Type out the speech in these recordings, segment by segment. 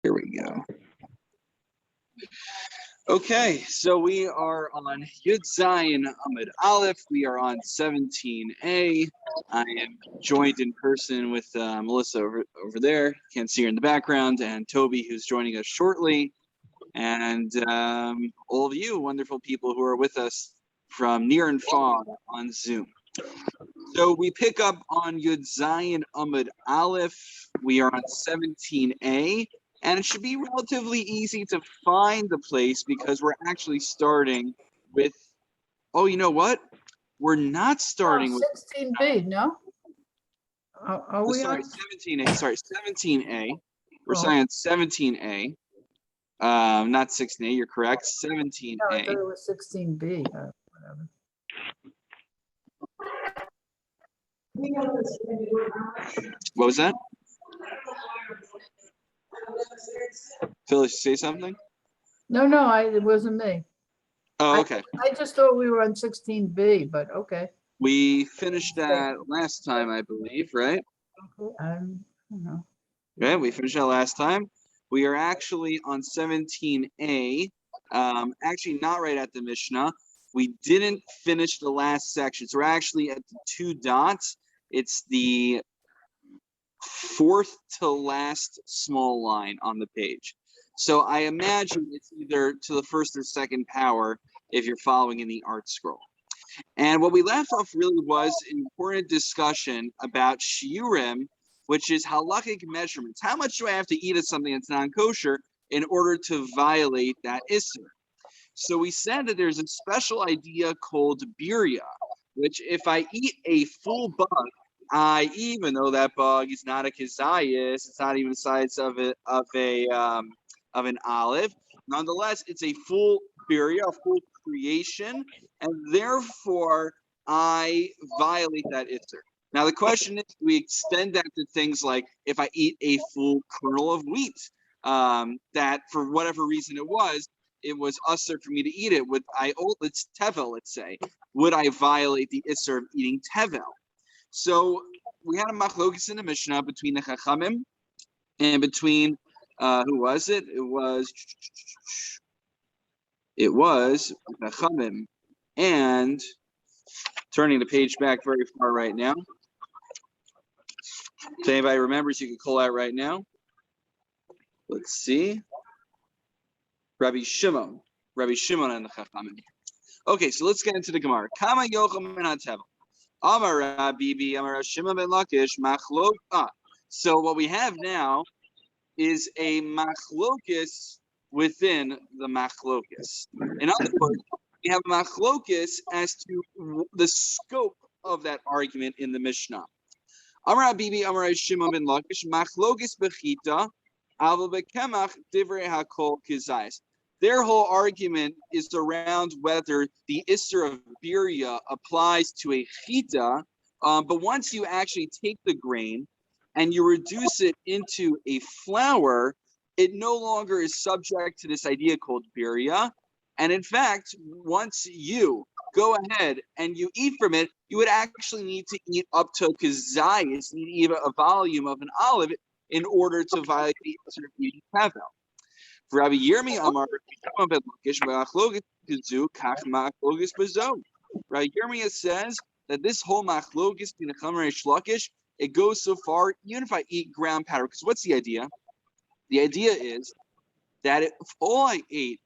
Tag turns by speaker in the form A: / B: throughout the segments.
A: Here we go. Okay, so we are on Yud Zayin Amud Aleph. We are on 17a. I am joined in person with Melissa over there. Can't see her in the background, and Toby, who's joining us shortly, and all of you wonderful people who are with us from near and far on Zoom. So we pick up on Yud Zayin Amud Aleph. We are on 17a. And it should be relatively easy to find the place because we're actually starting with, oh, you know what? We're not starting with
B: 16b, no? Are we
A: sorry,
B: on?
A: 17a. Sorry, 17a. We're starting at 17a. Not 16a, you're correct. 17a.
B: No, I thought it was 16b. Whatever.
A: What was that? Phyllis, say something?
B: No, it wasn't me.
A: Oh, okay.
B: I just thought we were on 16b, but okay.
A: We finished that last time, I believe, right?
B: Okay, I don't know.
A: Yeah, we finished that last time. We are actually on 17a. Actually, not right at the Mishnah. We didn't finish the last section. So we're actually at the 2 dots. It's the fourth to last small line on the page. So I imagine it's either to the first or second power if you're following in the art scroll. And what we left off really was an important discussion about shiurim, which is halachic measurements. How much do I have to eat of something that's non-kosher in order to violate that isser? So we said that there's a special idea called birya, which if I eat a full bug, even though that bug is not a kizayis, it's not even the size of an olive. Nonetheless, it's a full birya, a full creation, and therefore I violate that isser. Now the question is, do we extend that to things like if I eat a full kernel of wheat, that for whatever reason it was usher for me to eat it? It's tevel, let's say. Would I violate the isser of eating tevel? So we had a machlokes in the Mishnah between the Chachamim and between who was it? It was Chachamim, and turning the page back very far right now. If anybody remembers, you can call out right now. Let's see. Rabbi Shimon and the Chachamim. Okay, so let's get into the Gemara. Kama yocham min hatevel. Amar Bibi, Amar Shimon ben Lakish, machlok. So what we have now is a machlokis within the machlokis. In other words, we have machlokis as to the scope of that argument in the Mishnah. Amar Bibi, Amar Shimon ben Lakish, machlokis bechita, aval bekemach divrei hakol kizayis. Their whole argument is around whether the isser of birya applies to a chita, but once you actually take the grain and you reduce it into a flour, it no longer is subject to this idea called birya. And in fact, once you go ahead and you eat from it, you would actually need to eat up to kazayis, need even a volume of an olive in order to violate the isser of eating tevel. Rabbi Yirmi Amar Rabbi Yirmi says that this whole machlokis between the Chamer and Shlakish, it goes so far even if I eat ground powder. Because what's the idea? The idea is that if all I ate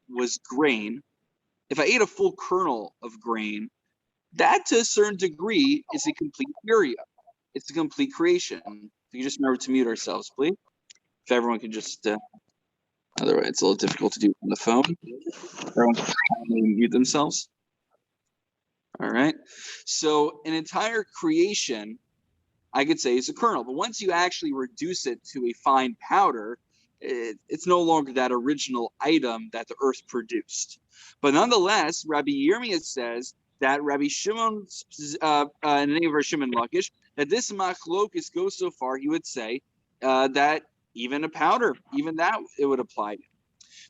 A: was grain, if I ate a full kernel of grain, that to a certain degree is a complete birya. It's a complete creation. If you just remember to mute ourselves, please. If everyone could just. Otherwise, it's a little difficult to do on the phone. Everyone can mute themselves. All right. So an entire creation, I could say, is a kernel. But once you actually reduce it to a fine powder, it's no longer that original item that the earth produced. But nonetheless, Rabbi Yirmiyah says that Rabbi Shimon, in the name of Rabbi Shimon Lakish, that this machlokis goes so far, he would say that even a powder, even that it would apply.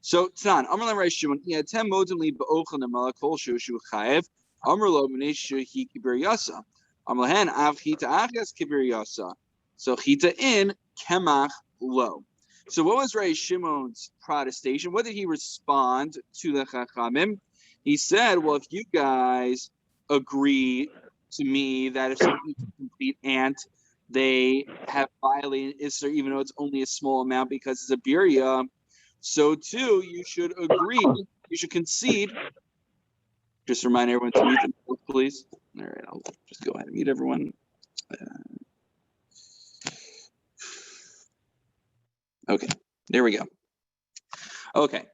A: So Tzan, Amar Rabbi Shimon, Yatem modem li ba'ochan amalak kol shu chayev, Amar lo b'nei shehi kibir yasa, Amar lahen av chita achas kibir yasa. So chita in kemach lo. So what was Rabbi Shimon's protestation? What did he respond to the Chachamim? He said, well, if you guys agree to me that if someone eats a complete ant, they have violated Isser, even though it's only a small amount because it's a birya, so too you should agree, you should concede. Just remind everyone to mute themselves, please. All right, I'll just go ahead and mute everyone. Okay, there we go. Okay,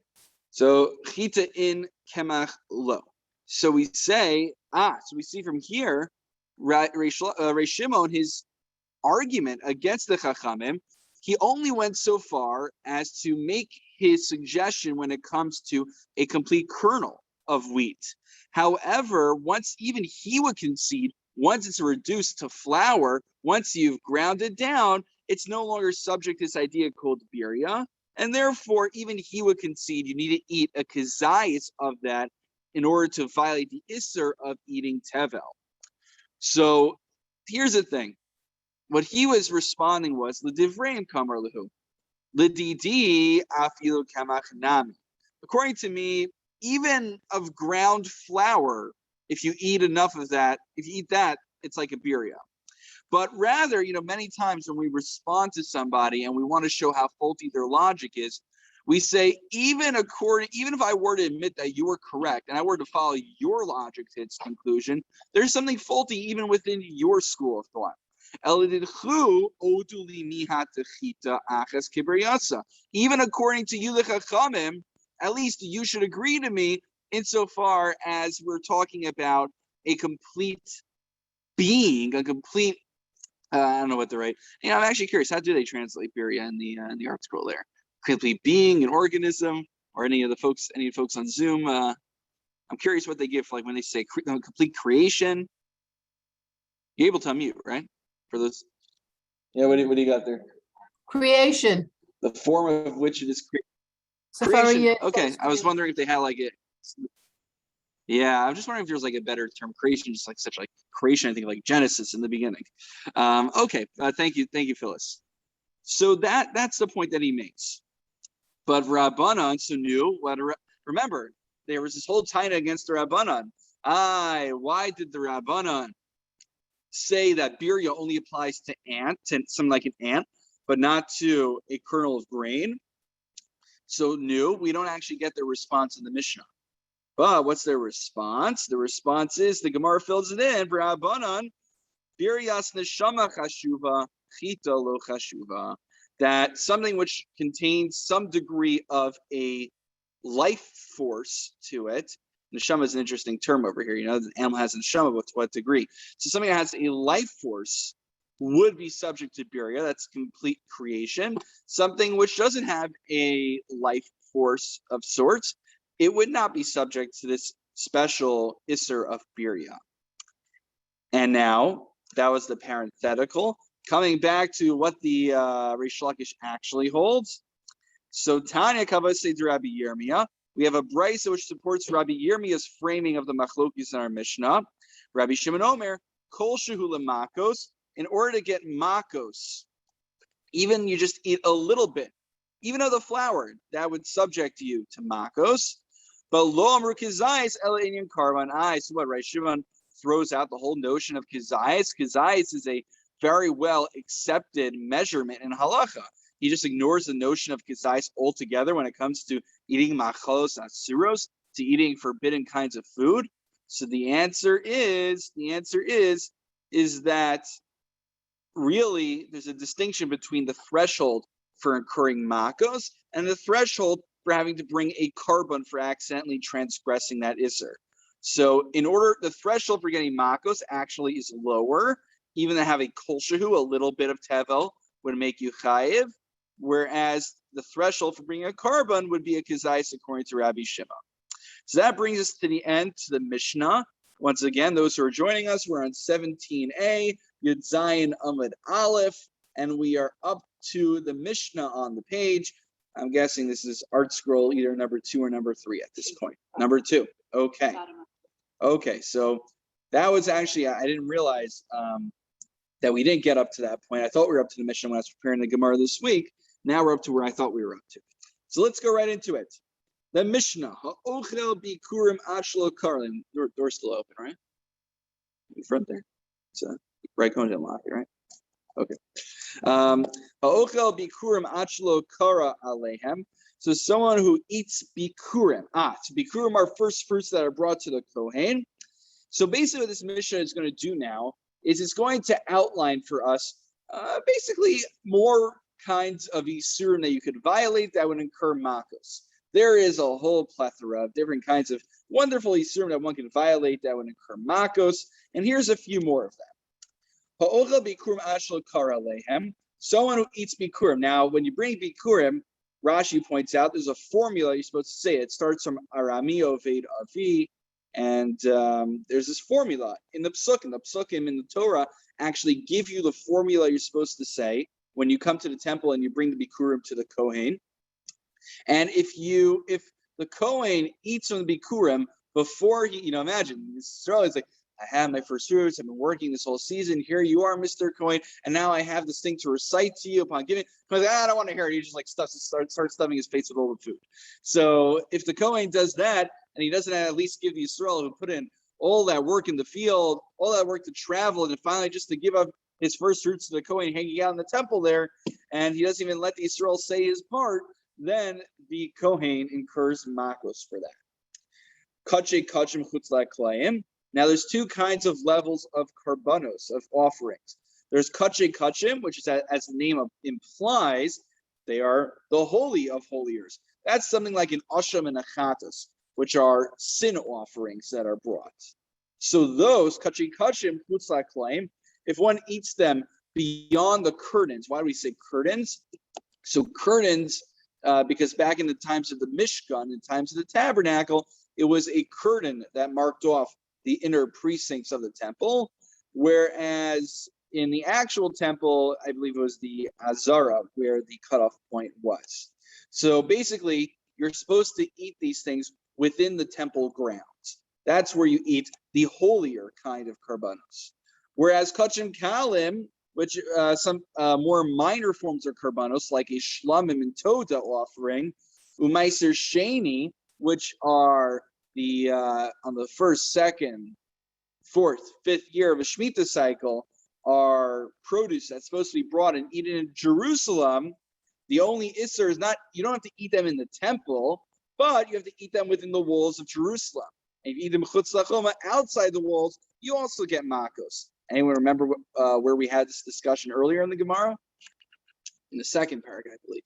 A: so chita in kemach lo. So we say, so we see from here, Reish Shimon, his argument against the Chachamim, he only went so far as to make his suggestion when it comes to a complete kernel of wheat. However, once even he would concede, once it's reduced to flour, once you've ground it down, it's no longer subject to this idea called birya, and therefore even he would concede you need to eat a kazayis of that in order to violate the isser of eating tevel. So here's the thing. What he was responding was l'divreim kamar lehu, l'didi afilu kamach nami. According to me, even of ground flour, if you eat enough of that, if you eat that, it's like a birya. But rather, many times when we respond to somebody and we want to show how faulty their logic is, we say, even if I were to admit that you were correct and I were to follow your logic to its conclusion, there's something faulty even within your school of thought. Even according to you, the Chachamim, at least you should agree to me insofar as we're talking about a complete being, a complete, I don't know what the right, I'm actually curious, how do they translate birya in the art scroll there? Complete being, an organism, or any folks on Zoom? I'm curious what they give, like when they say complete creation. You're able to unmute, right? For those, yeah. What do you got there?
B: Creation.
A: The form of which it is
B: Safari,
A: creation.
B: yeah,
A: Okay, I was wondering if they had like it. Yeah, I'm just wondering if there's like a better term, creation, just like such like creation. I think like Genesis in the beginning. Okay, thank you, Phyllis. So that's the point that he makes. But Rabbanan, so new. Remember, there was this whole taina against the Rabbanan. Why did the Rabbanan say that birya only applies to something like an ant, but not to a kernel of grain? So we don't actually get their response in the Mishnah. But what's their response? The response is, the Gemara fills it in, Rabbanan, biryas neshama chashuva, chita lo chashuva, that something which contains some degree of a life force to it. Neshama is an interesting term over here. The animal has a neshama, but to what degree? So something that has a life force would be subject to birya. That's complete creation. Something which doesn't have a life force of sorts, it would not be subject to this special isser of birya. And now, that was the parenthetical. Coming back to what the Reish Lakish actually holds. So Tanya Kavasei Rabbi Yirmiyah. We have a brisa which supports Rabbi Yirmiyah's framing of the machlokis in our Mishnah. Rabbi Shimon Omer, kol shehu Makkos. In order to get Makkos, even you just eat a little bit, even of the flour, that would subject you to Makkos. But lo amru kizayis ela inyan karban. So what? Right? Shimon throws out the whole notion of kizayis. Kizayis is a very well accepted measurement in halacha. He just ignores the notion of kizayis altogether when it comes to eating machalos asuros, to eating forbidden kinds of food. So the answer is that really there's a distinction between the threshold for incurring Makkos and the threshold for having to bring a carbon for accidentally transgressing that isser. So the threshold for getting Makkos actually is lower. Even to have a kol shehu, a little bit of tevel, would make you chayiv, whereas the threshold for bringing a carbon would be a kizayis according to Rabbi Shimon. So that brings us to the end, to the Mishnah. Once again, those who are joining us, we're on 17a, Yud Zayin Amud Aleph, and we are up to the Mishnah on the page. I'm guessing this is art scroll either number 2 or number 3 at this point. Number 2. Okay. Okay, so that was actually, I didn't realize that we didn't get up to that point. I thought we were up to the Mishnah when I was preparing the Gemara this week, Now we're up to where I thought we were up to. So let's go right into it. The Mishnah. Ha'ochel bikurim ashlo karlim. Door's still open, right? In front there. So right going to unlock it, right? Okay. Ha'ochel bikurim ashlo kara alehem. So someone who eats bikurim. So bikurim are first fruits that are brought to the Kohen. So basically what this Mishnah is going to do now is it's going to outline for us basically more kinds of isurim that you could violate that would incur Makkos. There is a whole plethora of different kinds of wonderful isurim that one can violate that would incur Makkos, and here's a few more of them. Ha'ochel bikurim ashlo kara alehem. Someone who eats bikurim. Now, when you bring bikurim, Rashi points out there's a formula you're supposed to say. It starts from Arami Oved Avi, and there's this formula in the psukim. The psukim in the Torah actually give you the formula you're supposed to say when you come to the temple and you bring the bikurim to the Kohen. And if the Kohen eats from the bikurim before he, imagine Israel is like, I have my first fruits. I've been working this whole season. Here you are, Mr. Kohen, and now I have this thing to recite to you upon giving. Because I don't want to hear it. He just like starts stuffing his face with all the food. So if the Kohen does that, and he doesn't at least give the Israel who put in all that work in the field, all that work to travel, and finally just to give up his first fruits to the Kohen hanging out in the temple there, and he doesn't even let the Israel say his part, then the Kohen incurs Makkos for that. Kache kachim chutz la'klayim. Now, there's two kinds of levels of karbanos, of offerings. There's kache kachim, which is, as the name implies, they are the holy of holiers. That's something like an asham and a chatas, which are sin offerings that are brought. So those kache kachim chutz la'klayim, if one eats them beyond the curtains, why do we say curtains? So curtains, because back in the times of the Mishkan, in times of the tabernacle, it was a curtain that marked off the inner precincts of the temple, whereas in the actual temple, I believe it was the Azara where the cutoff point was. So basically, you're supposed to eat these things within the temple grounds. That's where you eat the holier kind of karbanos. Whereas kachim kalim, which some more minor forms of karbanos, like a shlamim and toda offering, umaiser sheni, which are the on the first, second, fourth, fifth year of a Shemitah cycle, are produce that's supposed to be brought and eaten in Jerusalem. The only isser is not, you don't have to eat them in the temple, but you have to eat them within the walls of Jerusalem. And if you eat them chutz lachoma outside the walls, you also get Makkos. Anyone remember where we had this discussion earlier in the Gemara? In the second paragraph, I believe.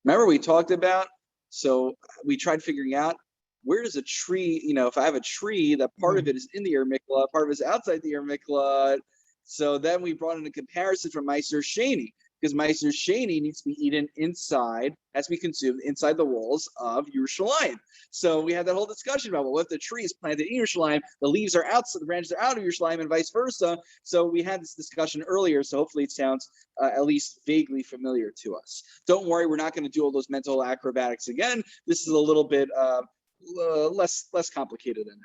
A: Remember we talked about, so we tried figuring out, where does a tree, if I have a tree, that part of it is in the Yer Mikla, part of it is outside the Yer Mikla. So then we brought in a comparison from Meiser Sheni, because Meiser Sheni needs to be eaten inside, has to be consumed inside the walls of Yerushalayim. So we had that whole discussion about, well, if the tree is planted in Yerushalayim, the leaves are out, so the branches are out of Yerushalayim, and vice versa. So we had this discussion earlier, so hopefully it sounds at least vaguely familiar to us. Don't worry, we're not going to do all those mental acrobatics again. This is a little bit less complicated than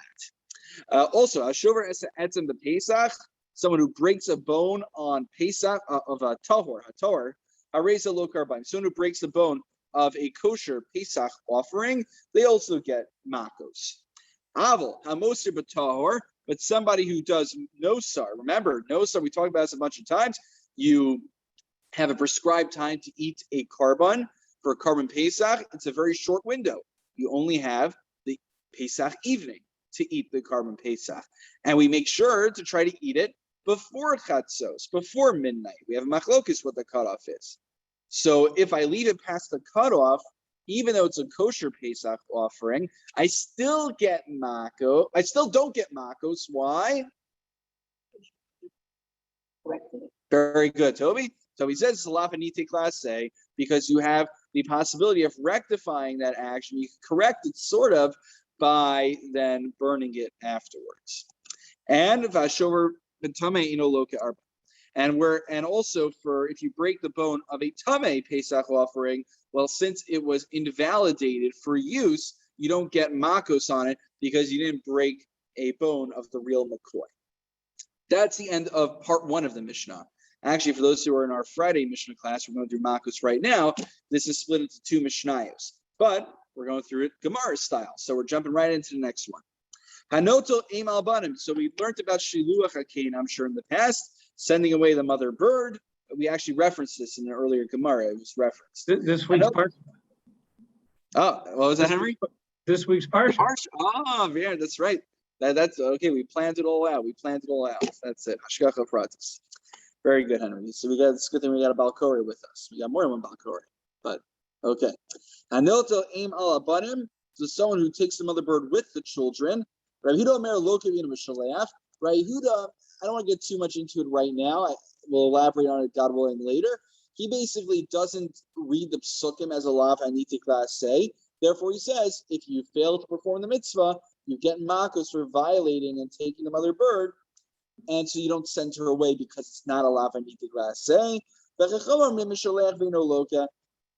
A: that. Also, Ashover Etzem the Pesach, someone who breaks a bone on Pesach of a tahor, hareza lo karban. Someone who breaks the bone of a kosher Pesach offering, they also get Makkos. Aval hamoser b'tahor, but somebody who does nosar. Remember, nosar, we talked about this a bunch of times. You have a prescribed time to eat a karban for a karban Pesach. It's a very short window. You only have the Pesach evening to eat the karban Pesach. And we make sure to try to eat it before chatzos, before midnight. We have machlokus what the cutoff is. So if I leave it past the cutoff, even though it's a kosher Pesach offering, I still get Makkos. I still don't get Makkos. Why? Very good, Toby. Toby says Salafanite class say, because you have the possibility of rectifying that action. You can correct it sort of by then burning it afterwards. And Vashover B'Tamei Inoloka Arba. And also for if you break the bone of a Tamei Pesach offering, well, since it was invalidated for use, you don't get Makkos on it because you didn't break a bone of the real McCoy. That's the end of part one of the Mishnah. Actually, for those who are in our Friday Mishnah class, we're going through Makkos right now. This is split into two Mishnayos, but we're going through it Gemara style. So we're jumping right into the next one. Hanoto Eim al Banim. So we learned about Shiluach HaKein, I'm sure, in the past, sending away the mother bird. We actually referenced this in an earlier Gemara. It was referenced.
C: This week's parsha.
A: Oh, what was that, Henry?
C: This week's parsha.
A: Oh, yeah, that's right. That's okay. We planned it all out. That's it. Hashgacha pratis. Very good, Henry. So it's a good thing we got a Balkori with us. We got more than one Balkori, but okay. Hanoto Eim al Banim. So someone who takes the mother bird with the children. Rabbi Yehuda Omer lo kavin b'shaleach. Rabbi Yehuda, I don't want to get too much into it right now. We'll elaborate on it, God willing, later. He basically doesn't read the psukim as a lav hanitik say. Therefore, he says, if you fail to perform the mitzvah, you get Makkos for violating and taking the mother bird, and so you don't send her away because it's not a lav hanitik say.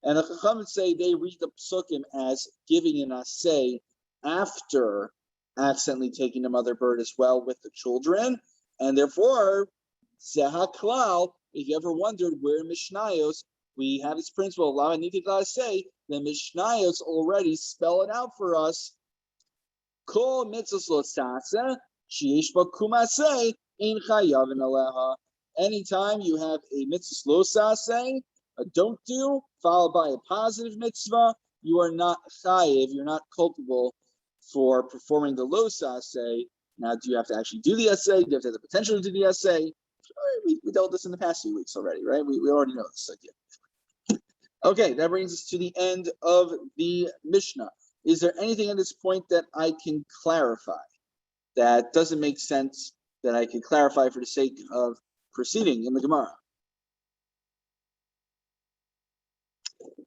A: And the Chacham say they read the psukim as giving an asay after accidentally taking the mother bird as well with the children, and therefore, Zehaklal, if you ever wondered where in Mishnayos we have this principle of Lama Nitik say, the Mishnayos already spell it out for us. Kol mitzvos lo sasa, sheyesh ba kumase, ein chayavin aleha. Anytime you have a mitzvos lo sasa, a don't do, followed by a positive mitzvah, you are not chayiv, you're not culpable for performing the lo sasa. Now, do you have to actually do the essay? Do you have to have the potential to do the essay? We dealt this in the past few weeks already, right? We already know this idea. Okay, that brings us to the end of the Mishnah. Is there anything at this point that I can clarify that doesn't make sense that I can clarify for the sake of proceeding in the Gemara?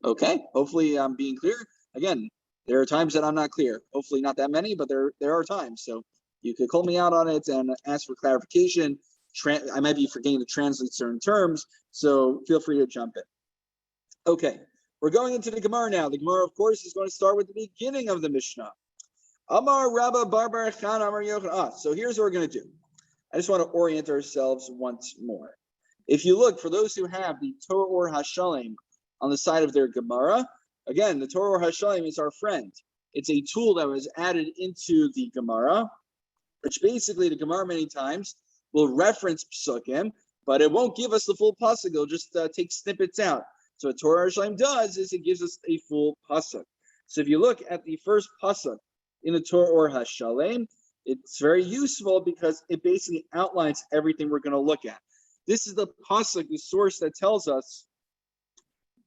A: Okay, hopefully I'm being clear. Again, there are times that I'm not clear. Hopefully not that many, but there are times. So you could call me out on it and ask for clarification. I might be forgetting to translate certain terms, so feel free to jump in. Okay, we're going into the Gemara now. The Gemara, of course, is going to start with the beginning of the Mishnah. Amar Rabba Barbar Khan Amar Yochanan. So here's what we're going to do. I just want to orient ourselves once more. If you look, for those who have the Torah or Hashalim on the side of their Gemara, again, the Torah or Hashalim is our friend. It's a tool that was added into the Gemara, which basically the Gemara many times will reference psukim, but it won't give us the full pasuk. It'll just take snippets out. So what Torah Hashem does is it gives us a full pasuk. So if you look at the first pasuk in the Torah or Hashalem, it's very useful because it basically outlines everything we're going to look at. This is the pasuk, the source that tells us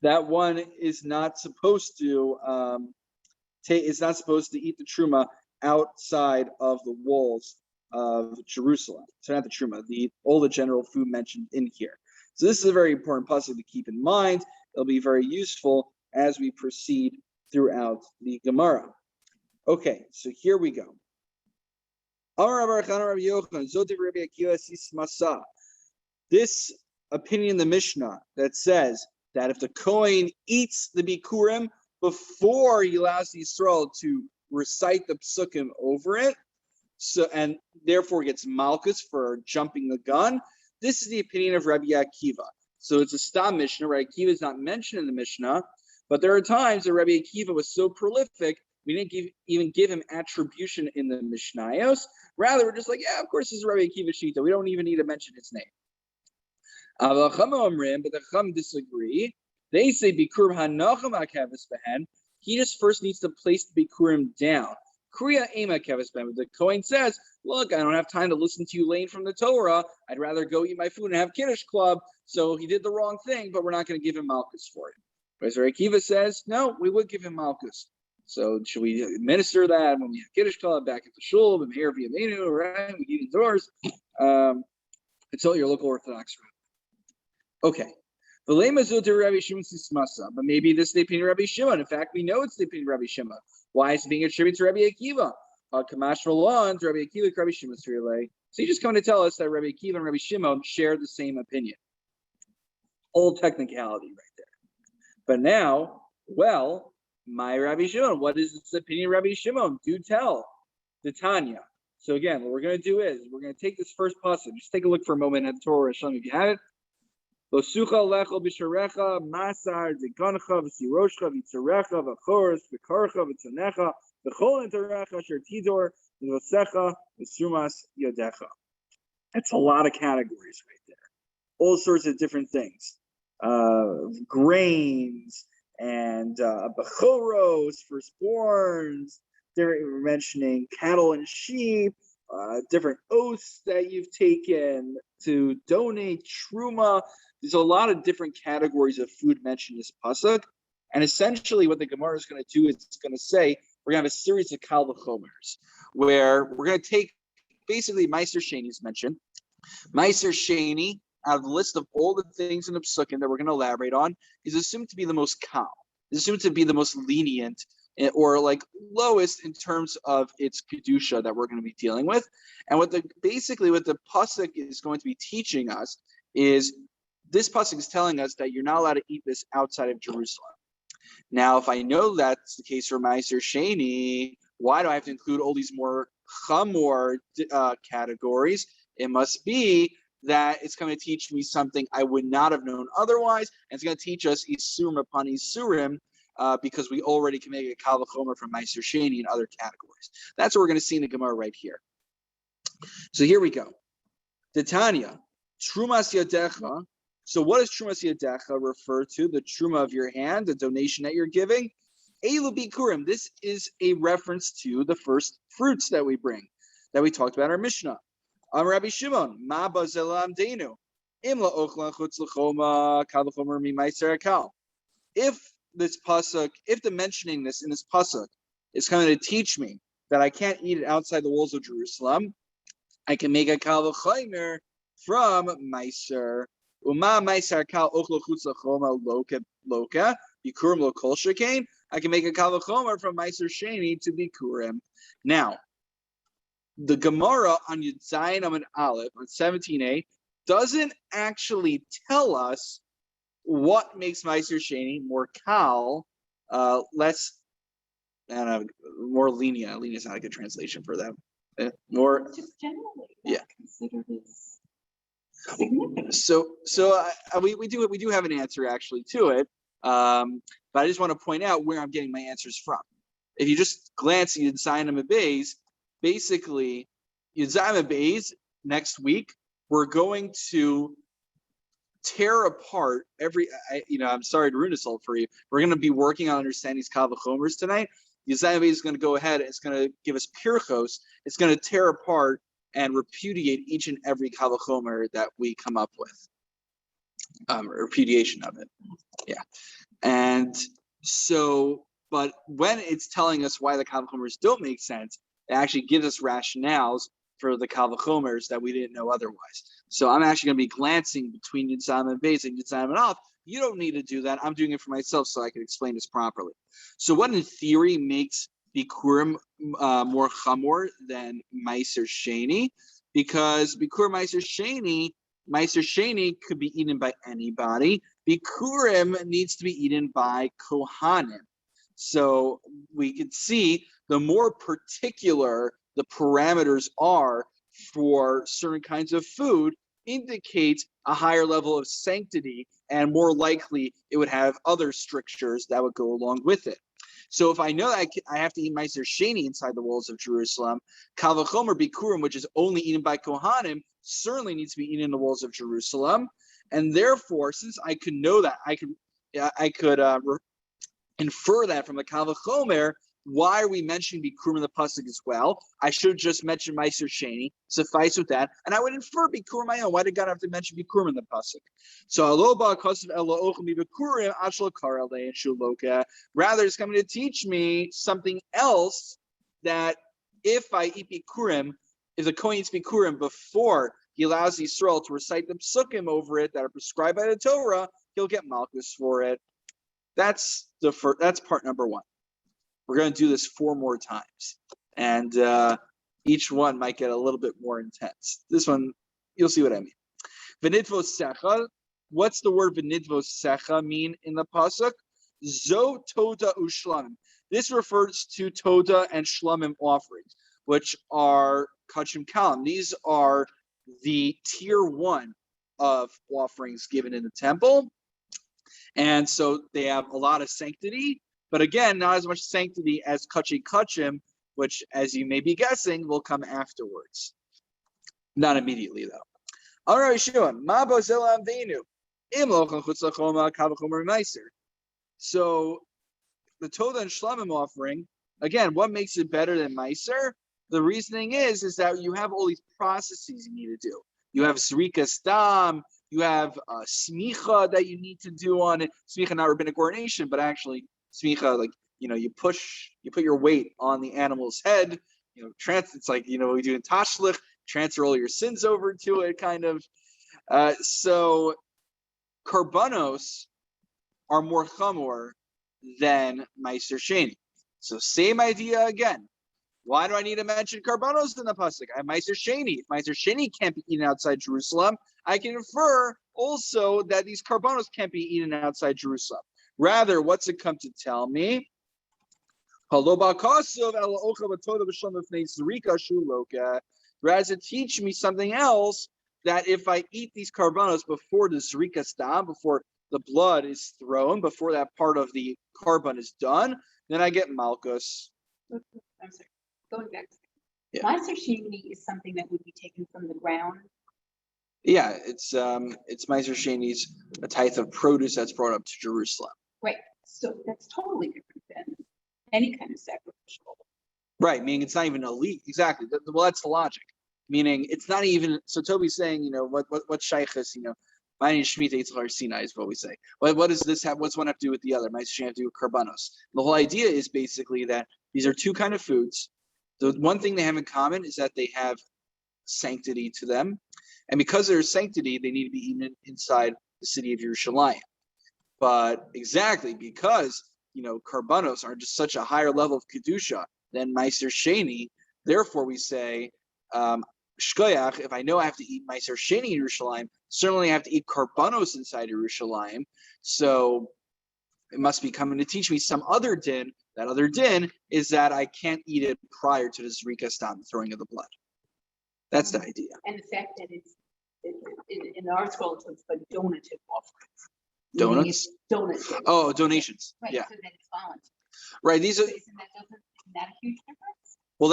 A: that one is not supposed to eat the truma outside of the walls of Jerusalem. So not the truma, all the general food mentioned in here. So this is a very important pasuk to keep in mind. It'll be very useful as we proceed throughout the Gemara. Okay, so here we go. This opinion in the Mishnah that says that if the Kohen eats the Bikurim before he allows the Yisrael to recite the psukim over it, so and therefore gets Malkus for jumping the gun, this is the opinion of Rabbi Akiva. So it's a Stam Mishnah. Rabbi Akiva is not mentioned in the Mishnah, but there are times that Rabbi Akiva was so prolific, we didn't even give him attribution in the Mishnayos. Rather, we're just like, yeah, of course, this is Rabbi Akiva Shita. We don't even need to mention his name. But the Chum disagree. They say Bikur Hanacham HaKavis Behen. He just first needs to place the Bikurim down. Kriya Ema Kavis Behen. The Kohen says, look, I don't have time to listen to you laying from the Torah. I'd rather go eat my food and have Kiddush Club. So he did the wrong thing, but we're not going to give him Malkus for it. Whereas Rabbi Akiva says, no, we would give him Malkus. So should we administer that when we have Kiddush Club back at the shul, the Meir via menu, right? We eat indoors. Consult your local Orthodox rabbi. Okay. But maybe this is the opinion of Rabbi Shimon. In fact, we know it's the opinion of Rabbi Shimon. Why is it being attributed to Rabbi Akiva? Kamash Rolon, Rabbi Akiva, Rabbi Shimon. So you just come to tell us that Rabbi Akiva and Rabbi Shimon share the same opinion. Old technicality right there. But now, well, my Rabbi Shimon, what is this opinion of Rabbi Shimon? Do tell the Tanya. So again, what we're going to do is we're going to take this first passage. Just take a look for a moment at the Torah Hashem if you have it. Losucha lechol b'sharecha, masar degoncha v'siroshcha v'tzarecha v'choros v'karcha v'tzanecha v'chol interecha sher tidor v'vosecha v'sumas yodecha. That's a lot of categories right there. All sorts of different things. Grains and bechoros, firstborns. We're mentioning cattle and sheep, different oaths that you've taken to donate, truma. There's a lot of different categories of food mentioned in this pasuk. And essentially what the Gemara is going to do is it's going to say, we're going to have a series of kal v'chomers, where we're going to take basically Meiser Sheni is mentioned. Meiser Sheni, out of the list of all the things in the psukim that we're going to elaborate on, is assumed to be the most kal, is assumed to be the most lenient, or like lowest in terms of its kedusha that we're going to be dealing with. And what the pasuk is going to be teaching us is this pasuk is telling us that you're not allowed to eat this outside of Jerusalem. Now, if I know that's the case for Meiser Sheni, why do I have to include all these more chamor categories? It must be that it's going to teach me something I would not have known otherwise, and it's going to teach us isurim upon isurim, because we already can make a kal v'chomer from Meiser Sheni and other categories. That's what we're going to see in the Gemara right here. So here we go. Titania, trumas yadecha. So what does trumas yadecha refer to? The truma of your hand, the donation that you're giving. Elu bikurim. This is a reference to the first fruits that we bring, that we talked about in our Mishnah. Rabbi Shimon, ma bazelam deinu, imla ochlan chutz l'choma kal v'chomer mi meiser akal. If this pasuk, if the mentioning this in this pasuk is coming to teach me that I can't eat it outside the walls of Jerusalem, I can make a kal v'chomer from meiser. Uma meiser kal ochlo chutz l'choma loka bikurim lo kol shekain. I can make a kal v'chomer from meiser sheni to bikurim. Now, the Gemara on Yud Zayin Amud Aleph on 17a doesn't actually tell us what makes Meiser Sheni more kal, less, more lenient. Lenient is not a good translation for them. More,
B: Just generally,
A: yeah.
B: Consider this significant.
A: So we do have an answer actually to it, but I just want to point out where I'm getting my answers from. If you just glance at Yud Zayin Amud Beis, basically, Yud Zayin Amud Beis next week, we're going to tear apart I'm sorry to ruin this all for you. We're going to be working on understanding these kal v'chomers tonight. Yud Zayin Amud Beis is going to go ahead, it's going to give us pirchos, it's going to tear apart and repudiate each and every kal v'chomer that we come up with. Repudiation of it. Yeah. And so, but when it's telling us why the kal v'chomers don't make sense, it actually gives us rationales for the kal v'chomers that we didn't know otherwise. So I'm actually going to be glancing between Yud Zayin Amud Beis and Yud Zayin Amud Aleph. You don't need to do that. I'm doing it for myself so I can explain this properly. So what in theory makes bikurim more chamor than Meiser Sheni? Because bikur Meiser Sheni could be eaten by anybody. Bikurim needs to be eaten by kohanim. So we could see the more particular the parameters are for certain kinds of food indicates a higher level of sanctity, and more likely it would have other strictures that would go along with it. So if I know that I have to eat Meiser Sheni inside the walls of Jerusalem, kal v'chomer bikurim, which is only eaten by kohanim, certainly needs to be eaten in the walls of Jerusalem. And therefore, since I could know that, I could infer that from the kal v'chomer. Why are we mentioning bikurim in the pasuk as well? I should have just mentioned Meiser Sheni, suffice with that, and I would infer bikurim my own. Why did God have to mention bikurim in the pasuk? So rather, it's coming to teach me something else, that if I eat bikurim, if the Kohen eats bikurim before he allows Yisrael to recite the psukim over it that are prescribed by the Torah, he'll get Makkos for it. That's part number one. We're going to do this 4 more times, and each one might get a little bit more intense. This one, you'll see what I mean. V'nidvos secha. What's the word v'nidvos secha mean in the pasuk? Zo toda ushlamim. This refers to toda and shlamim offerings, which are kachim kalim. These are the tier 1 of offerings given in the temple. And so they have a lot of sanctity, but again, not as much sanctity as kachi kachim, which, as you may be guessing, will come afterwards. Not immediately, though. All right, Shimon, ma bozela amdeinu, im lochon chutz lachoma kavachomer meiser. So the Toda and Shlamim offering, again, what makes it better than meiser? The reasoning is that you have all these processes you need to do. You have Zrika Stam, you have Smicha that you need to do on it. Smicha, not rabbinic ordination, but actually Smicha, like, you put your weight on the animal's head, it's like, we do in Tashlich, transfer all your sins over to it, kind of. So Karbanos are more chamor than Meiser Sheni. So same idea again. Why do I need to mention Karbanos in the pasuk? I have Meiser Sheni. If Meiser Sheni can't be eaten outside Jerusalem, I can infer also that these Karbanos can't be eaten outside Jerusalem. Rather, what's it come to tell me? Rather, to teach me something else, that if I eat these Karbanos before the Zrika Stam, before the blood is thrown, before that part of the Karban is done, then I get Makkos.
B: I'm sorry. Going back.
A: Yeah.
B: Meiser Sheni is something that would be taken from the ground.
A: Yeah, it's Meiser Sheni's a tithe of produce that's brought up to Jerusalem.
B: Right. So that's totally different than any kind of sacrificial.
A: Right, meaning it's not even elite. Exactly. Well, that's the logic. Meaning it's not even. So Toby's saying, what shaychus, Ma'ayin Shemitah Yitzchar Sinai is what we say. What does this have? What's one have to do with the other? Meiser Sheni have to do with Karbanos. The whole idea is basically that these are two kind of foods. The one thing they have in common is that they have sanctity to them. And because there's sanctity, they need to be eaten inside the city of Yerushalayim. But exactly because, Karbanos are just such a higher level of Kedusha than Meiser Sheni, therefore we say, Shkoyach, if I know I have to eat Meiser Sheni in Yerushalayim, certainly I have to eat Karbanos inside Yerushalayim. So it must be coming to teach me some other din. That other din is that I can't eat it prior to the Zrika Stam, throwing of the blood. That's the idea.
B: And the fact that it's in our scroll, it's a donative offering.
A: Donuts?
B: Donative.
A: Oh, donations.
B: Right,
A: Yeah.
B: so that it's voluntary.
A: Right. These are.
B: Isn't that a huge difference?
A: Well,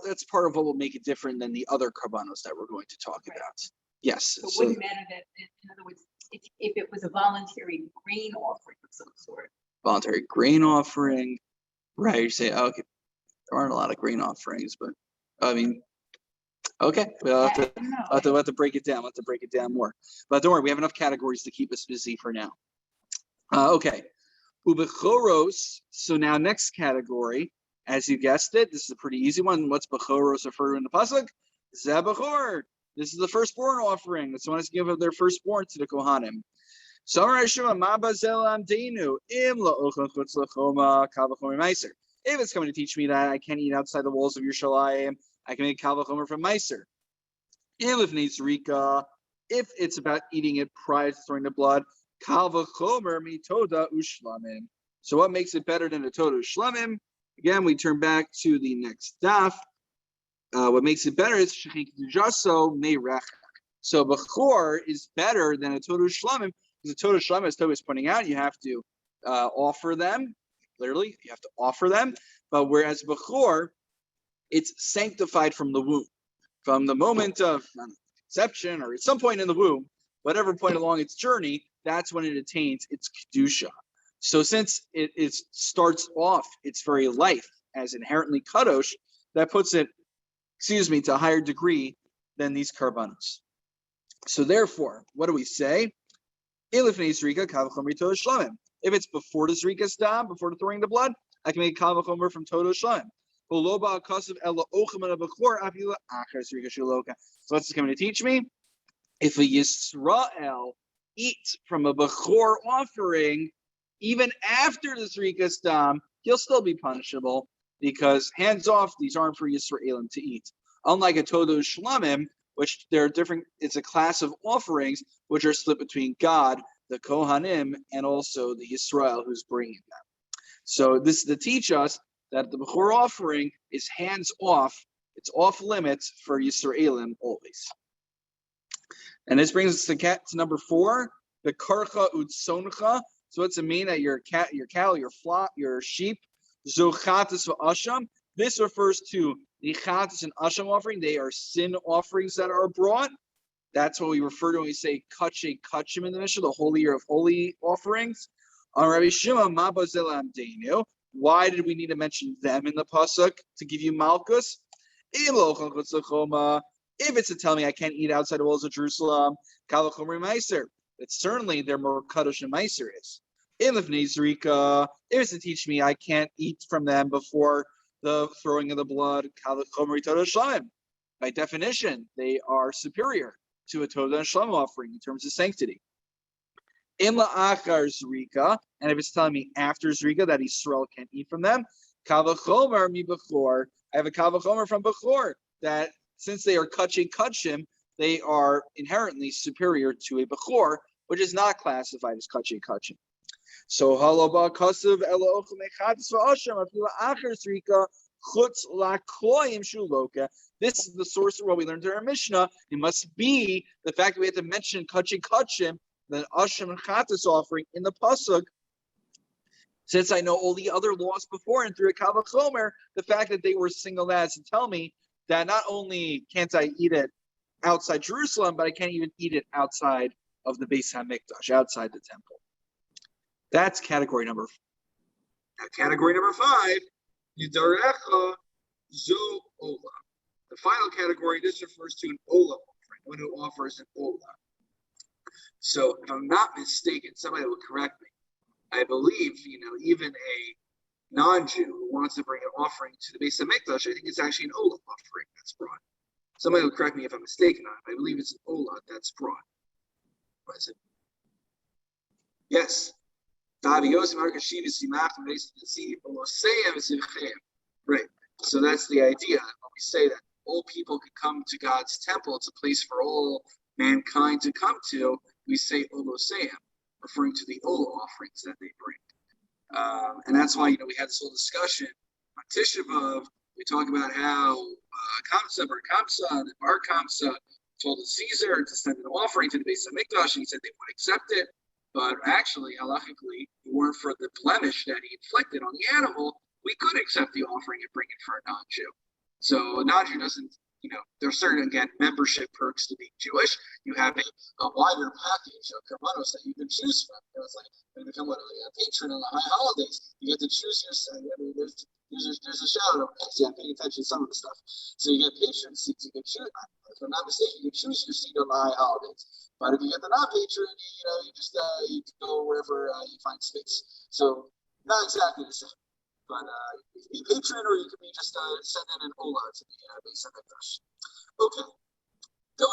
A: that's part of what will make it different than the other Karbanos that we're going to talk about. Yes.
B: So it wouldn't matter that, in other words, if it was a voluntary grain offering of some sort.
A: Voluntary grain offering. Right. You say, okay, there aren't a lot of grain offerings, but I mean, okay, we'll have to break it down. We'll have to break it down more. But don't worry, we have enough categories to keep us busy for now. Okay. Ubechoros. So now next category, as you guessed it, this is a pretty easy one. What's Bechoros referred to in the pasuk? Zebachor. This is the firstborn offering. That's one to give of their firstborn to the Kohanim. So if it's coming to teach me that I can't eat outside the walls of Yerushalayim, I can make Kal V'chomer from Meiser. If it's about eating it prior to throwing the blood, Kal V'chomer mitoda ushlamim. So what makes it better than the Toda ushlamim? Again, we turn back to the next daf. What makes it better is shechik dujaso meirech. So Bechor is better than a Toda ushlamim. The Toda Shlama, as Toby is pointing out, you have to offer them. Literally, you have to offer them. But whereas Bechor, it's sanctified from the womb. From the moment of conception or at some point in the womb, whatever point along its journey, that's when it attains its Kedusha. So since it starts off its very life as inherently Kadosh, that puts it, to a higher degree than these Karbanos. So therefore, what do we say? If it's before the Zrika Stam, before the throwing the blood, I can make Kal V'chomer from Toda Shlam. So what's it coming to teach me? If a Yisrael eats from a Bechor offering, even after the Zrika Stam, he'll still be punishable because hands off, these aren't for Yisraelim to eat. Unlike a Toda Shlamim, which they're different, it's a class of offerings which are split between God, the Kohanim, and also the Yisrael who's bringing them. So this is to teach us that the Bechor offering is hands off, it's off limits for Yisraelim always. And this brings us to number 4, the karcha utsoncha. So what's it mean that your cattle, your flock, your sheep, zochatis v'asham. This refers to the chatas and asham offering. They are sin offerings that are brought. That's what we refer to when we say kache kachim in the Mishnah, the holier of holy offerings. Rabbi Shimon, ma bazelam deinu. Why did we need to mention them in the pasuk to give you Makkos? If it's to tell me I can't eat outside the walls of Jerusalem, but certainly they're more kadosh than Meiser is. If it's to teach me I can't eat from them before the throwing of the blood, by definition, they are superior to a Todah and Shlom offering in terms of sanctity. And if it's telling me after Zrika that Yisrael can't eat from them, I have a Kavachomer from Bechor that since they are kachim, they are inherently superior to a Bechor, which is not classified as kachim. So halaba kasav ela ochel mechadas v'asham afila acher Zrika chutz lakoyim shuloka. This is the source of what we learned in our Mishnah. It must be the fact that we have to mention kachim, the asham and chatas offering in the pasuk. Since I know all the other laws before and through a Kavachomer, the fact that they were singled out to tell me that not only can't I eat it outside Jerusalem, but I can't even eat it outside of the Beis HaMikdash, outside the temple. That's category number 4. Category number 5, Yidarecha Zo Ola. The final category, this refers to an Ola offering, one who offers an Ola. So if I'm not mistaken, somebody will correct me. I believe, even a non-Jew who wants to bring an offering to the Beis HaMikdash, I think it's actually an Olah offering that's brought. Somebody will correct me if I'm mistaken on it. I believe it's an Olah that's brought. What is it? Yes. Right. So that's the idea. When we say that all people can come to God's temple, it's a place for all mankind to come to, we say Oloseyam, referring to the Ola offerings that they bring. And that's why, we had this whole discussion on Tisha B'Av. We talk about how Kamsa, Bar Kamsa, and Bar Kamsa told Caesar to send an offering to the Beis HaMikdash, and he said they would accept it. But actually, halachically, if it weren't for the blemish that he inflicted on the animal, we could accept the offering and bring it for a non-Jew. So a non-Jew doesn't, there's certain, again, membership perks to being Jewish. You have a wider package of karbanos that you can choose from. It's like when you become a patron on the high holidays, you get to choose your side. There's a shout out. See, I'm paying attention to some of the stuff. So you get patron seats. You can choose. If I'm not mistaken, you can choose your seat on the high holidays. But if you get the non-patron, you just you can go wherever you find space. So not exactly the same. But you can be patron, or you can be just send in an Ola to the Beis HaMikdash. Okay.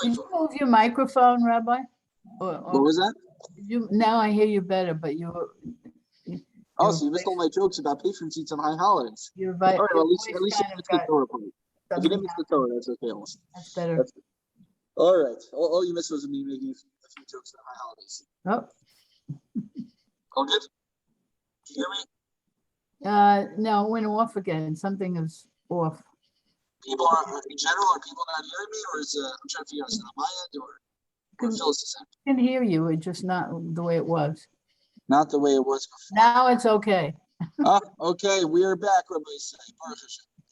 D: Can you move your microphone, Rabbi?
A: What was that?
D: Now I hear you better, but you
A: so you missed all my jokes about patron seats on high holidays.
D: All right,
A: well, at least you missed the Torah part. If you didn't miss the Torah, that's okay. Also.
D: That's better.
A: All right. All you missed was me making a few jokes about high holidays.
D: Oh.
A: All good? Can you hear me?
D: No, it went off again. Something is off.
A: People are, in general, are people not hearing me, or is I'm trying to figure out, is it on my end or Phyllis the same?
D: I can hear you. It's just not the way it was.
A: Not the way it was before.
D: Now it's okay.
A: Okay, we're back, Rabbi Say.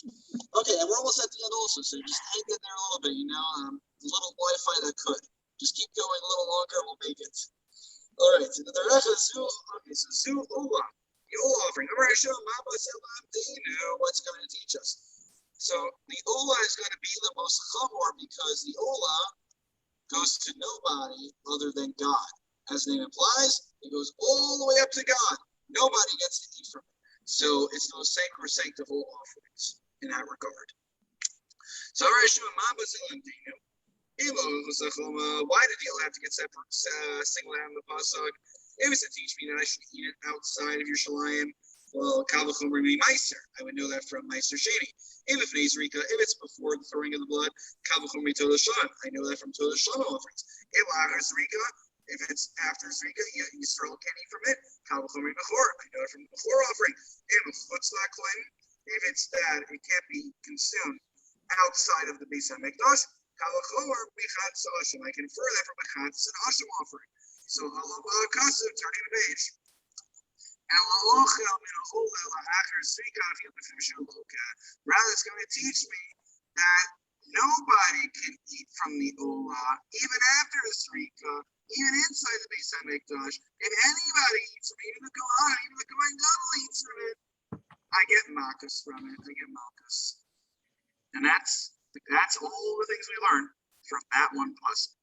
A: Okay, and we're almost at the end also, so just hang in there a little bit, a little Wi-Fi that could. Just keep going a little longer, we'll make it. All right, so the rest of Zu, okay, so Zu Ula, the Ula offering. What's going to teach us? So the Ula is going to be the most chamor because the Ula goes to nobody other than God. As the name implies, it goes all the way up to God. Nobody gets to eat from it. So it's the most sacrosanct of all offerings in that regard. So why did the Ula have to get separate, singled out in the pasuk? It was to teach me that I should eat it outside of Yerushalayim. Well, Kavachomer be Meiser. I would know that from Meiser Sheni. If it's before the throwing of the blood, Kavachomer be Todah Shalom. I know that from Todah Shalom offerings. If it's after Zrika, Yisrael can't eat from it. Kavachomer be Bechor. I know it from the Bechor offering. If it's that it can't be consumed outside of the Beis HaMikdash, I can infer that from a Chatzis and Asham offering. So turning the page. Rather, it's going to teach me that nobody can eat from the Olah, even after the Srika, even inside the Beis HaMikdash. If anybody eats from it, even the Kohen, even the Kohen Gadol eats from it, I get Makkos from it. I get Makkos. And that's all the things we learned from that one pasuk.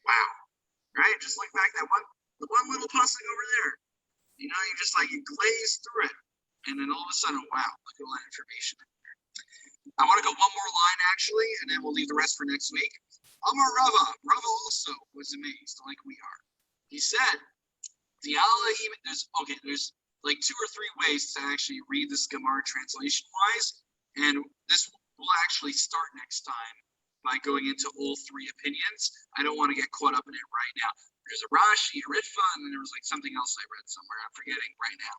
A: Wow. Right? Just look back the one little pasuk over there. You know, you glaze through it. And then all of a sudden, wow, look at all that information. I want to go one more line actually, and then we'll leave the rest for next week. Amar Rava. Rava also was amazed, like we are. He said, there's like 2 or 3 ways to actually read this Gemara translation wise, and this will actually start next time by going into all 3 opinions. I don't want to get caught up in it right now. There's a Rashi, a Ritva, and then there was like something else I read somewhere. I'm forgetting right now,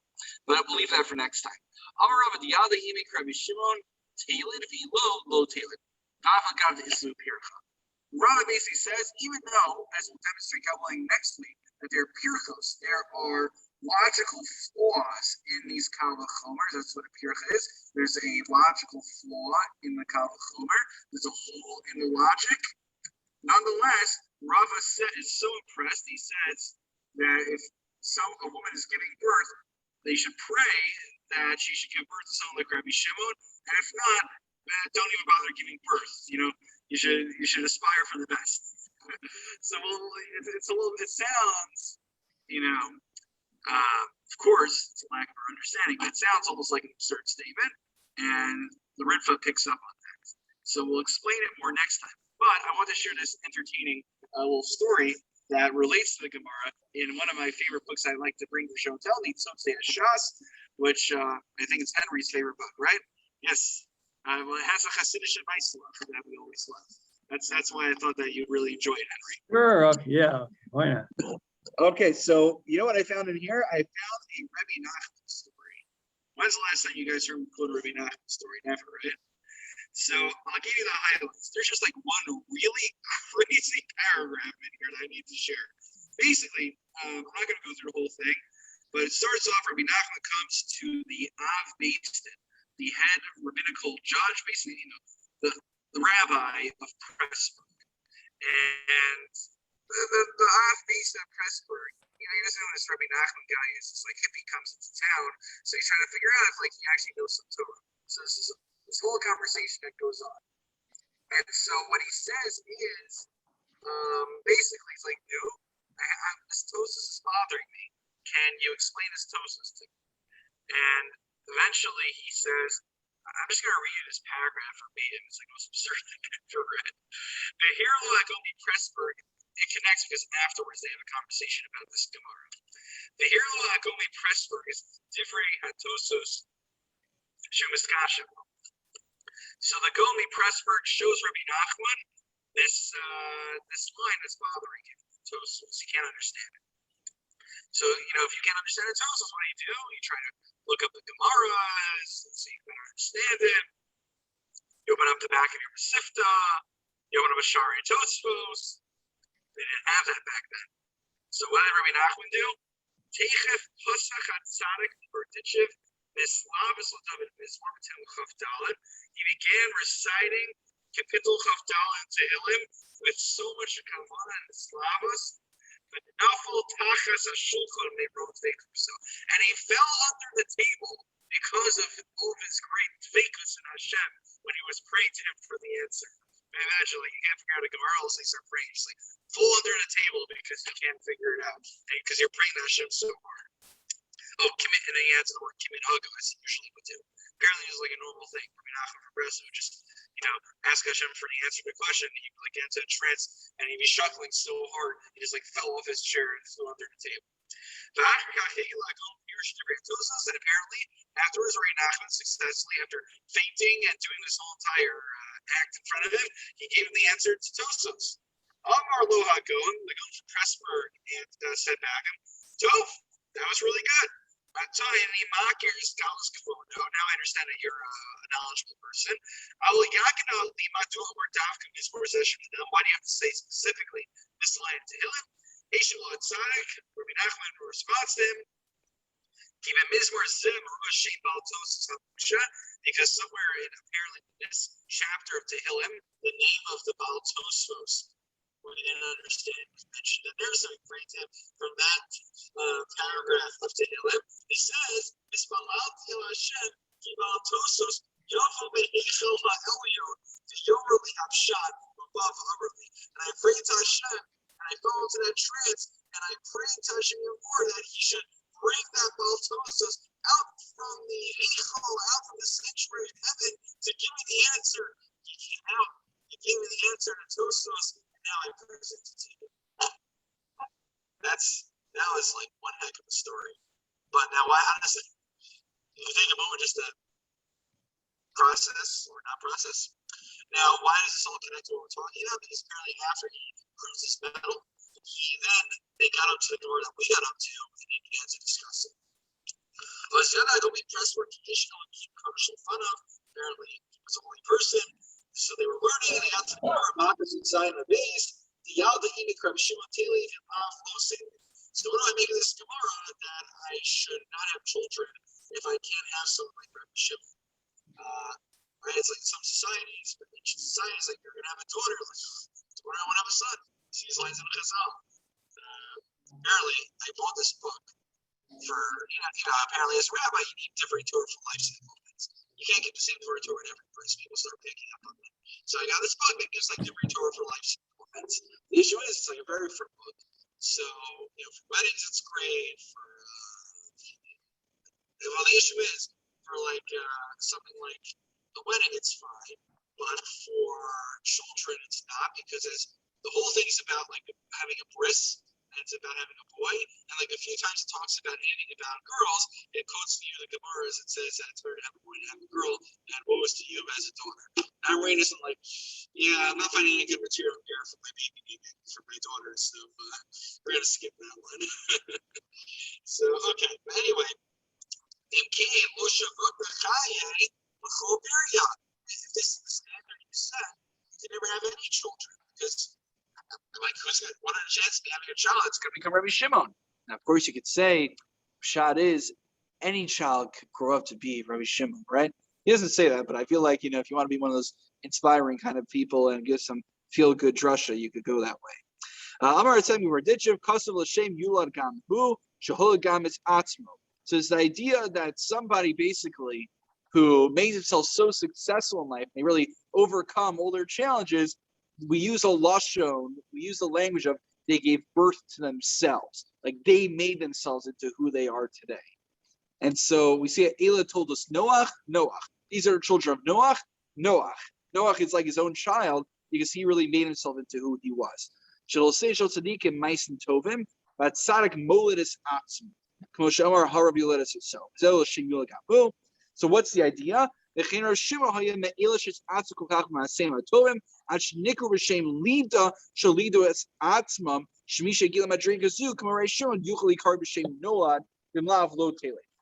A: but we'll leave that for next time. Amar Rava Diyada Himi Rabbi Shimon Tailid Lo Tailid. Rava basically says, even though, as we'll demonstrate God willing next week, that there are pirchos, there are logical flaws in these Kal V'Chomer. That's what a pircha is. There's a logical flaw in the Kal V'Chomer. There's a hole in the logic. Nonetheless, Rava is so impressed. He says that if a woman is giving birth, they should pray that she should give birth to someone like Rabbi Shimon, and if not, don't even bother giving birth. You know, you should aspire for the best. So it sounds, you know, of course, it's a lack of our understanding, but it sounds almost like an absurd statement, and the Ritva picks up on that. So we'll explain it more next time. But I want to share this entertaining little story that relates to the Gemara in one of my favorite books I like to bring to show and tell, the CAS, which I think it's Henry's favorite book, right? Yes. Well, it has a Hasidic Maisla that we always love. That's why I thought that you'd really enjoy it, Henry.
C: Sure. Okay, yeah. Why not?
A: Okay, so you know what I found in here? I found a Rebbe Nachman story. When's the last time you guys heard me quote a Rebbe Nachman story? Never, right? So I'll give you the highlights. There's just like one really crazy paragraph in here that I need to share. Basically, I'm not going to go through the whole thing, but it starts off, Rabbi Nachman comes to the Av Beis Din, the head rabbinical judge, basically, you know, the rabbi of Pressburg. And the Av Beis Din of Pressburg, you know, he doesn't know who this Rabbi Nachman guy is. It's like hippie comes into town, so he's trying to figure out if like he actually knows some Torah. So this whole conversation that goes on. And so what he says is, basically, it's like, no, this tosis is bothering me. Can you explain this tosis to me? And eventually he says, I'm just going to read this paragraph verbatim. It's like the most absurd thing I've ever read. But here, like only Pressburg, it connects because afterwards they have a conversation about this Gemara. The hero like only Pressburg is differing hatosos shumaskasha. So the Gomi Pressburg shows Rabbi Nachman this line that's bothering him. Tosos, he can't understand it. So, you know, if you can't understand the Tosos, what do? You try to look up the Gemaras and see if you can understand it. You open up the back of your Masifta. You open up a Shari Tosfos. They didn't have that back then. So what did Rabbi Nachman do? Teichef Pasach HaTzadik Bertichev Mislavus L'David Mizmor B'Tem Chav Dalet. He began reciting Kapitel Chav Dalet Tehillim with so much kavanah and slavos. But Nafal Tachas HaShulchan they wrote Veikus. And he fell under the table because of all of his great Veikus in Hashem when he was praying to him for the answer. Imagine, like, you can't figure out a Gemara, else they start praying. Just like fall under the table because you can't figure it out. Because you're praying to Hashem so hard. Oh, commit, and then he adds the word commit hago, as he usually would do. Apparently, it's like a normal thing. I mean, not for Bresso, just, you know, ask Hashem for the answer to the question. He'd like get into a trance, and he'd be shuffling so hard, he just like fell off his chair and flew under the table. And apparently, afterwards, Rabbi Nachman successfully, after fainting and doing this whole entire act in front of him, he gave him the answer to Tosos. Amar lo hagon, the Gaon from Pressburg, and said back him, Tov, that was really good. Now I understand that you're a knowledgeable person. Why do you have to say specifically this line in Tehillim? Rabbi Nachman responds to him, because somewhere in apparently this chapter of Tehillim, the name of the Baal Tosfos, we didn't understand, was mentioned in there, so we bring him from that paragraph of Tehillim. He says, Mismalal Tehil Hashem, Ki Baal Tosos, Yovel Behechel Ha'elyon, V'yorli Abshat, Ubav Amrli. And I prayed to Hashem, and I fell into that trance, and I prayed to Hashem more that he should bring that Baal Tosos out from the Eichel, out from the sanctuary of heaven, to give me the answer. He came out, he gave me the answer to Tosos, and now I present it to you. That was like one heck of a story. But now, how does it, if you take a moment just to process or not process, now why does this all connect to what we're talking about? Because apparently after he proves his medal, they got up to the door that we got up to, and they began to discuss it. Don't be trustworthy, conditional, and keep commercial fun of. Apparently, he was a holy person, so they were learning, and they got to the door. Makkos inside the base. So what do I make of this Gemara that I should not have children if I can't have someone like Rabbi Shimon? Right? It's like some societies, but ancient societies, like you're gonna have a daughter, like I want to have a son. See these lines in the Chazal. Apparently, I bought this book for apparently as a rabbi, you need different Torah for life moments. You can't get the same Torah in every place. People start picking up on it. So I got this book that gives like different Torah for life moments. The issue is it's like a very different book. So, for weddings, it's great. The issue is for like something like a wedding, it's fine. But for children, it's not, because the whole thing is about like having a bris, and it's about having a boy. And like a few times it talks about anything about girls, it quotes to you the Gemara as it says that it's better to have a boy than have a girl, and woe is to you as a daughter. Now, Rain isn't like, yeah, I'm not finding any good material here for my baby, for my daughter, so we're going to skip that one. So, okay, but anyway, if this is the standard you set, you can never have any children, because like who's got 100 chance of having a child? It's going to become Rabbi Shimon. Now, of course, you could say, Pshat is any child could grow up to be Rabbi Shimon, right? He doesn't say that, but I feel like, if you want to be one of those inspiring kind of people and give some feel-good drasha, you could go that way. Amar said, "We were ditchiv kasav l'shem yulad gam hu shehol gam is atzmo." So it's the idea that somebody basically who made himself so successful in life, they really overcome all their challenges. We use a lashon, we use the language of they gave birth to themselves, like they made themselves into who they are today. And so we see Elah told us Noach. These are children of Noach. Noach is like his own child because he really made himself into who he was. So what's the idea?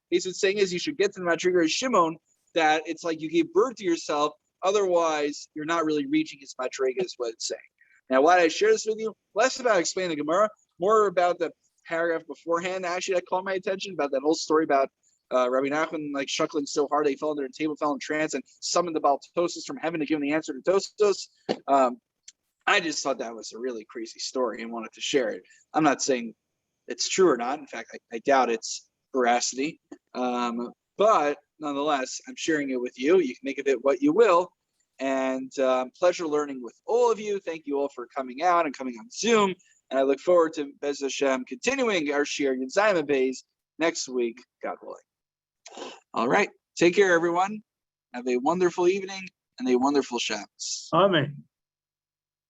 A: Basically, saying is you should get to the Madriga Shimon, that it's like you gave birth to yourself, otherwise you're not really reaching his Madriga, is what it's saying. Now, why did I share this with you? Less about explaining the Gemara, more about the paragraph beforehand, actually, that caught my attention, about that whole story about Rabbi Nachman like shuckling so hard that he fell under a table, fell in trance, and summoned the Baal Tosos from heaven to give him the answer to Tosos. I just thought that was a really crazy story and wanted to share it. I'm not saying it's true or not. In fact, I doubt its veracity. But nonetheless, I'm sharing it with you. You can make of it what you will. And pleasure learning with all of you. Thank you all for coming out and coming on Zoom. And I look forward to Bez Hashem continuing our share Yud Zayim Beis next week, God willing. All right. Take care, everyone. Have a wonderful evening and a wonderful Shabbos.
C: Amen.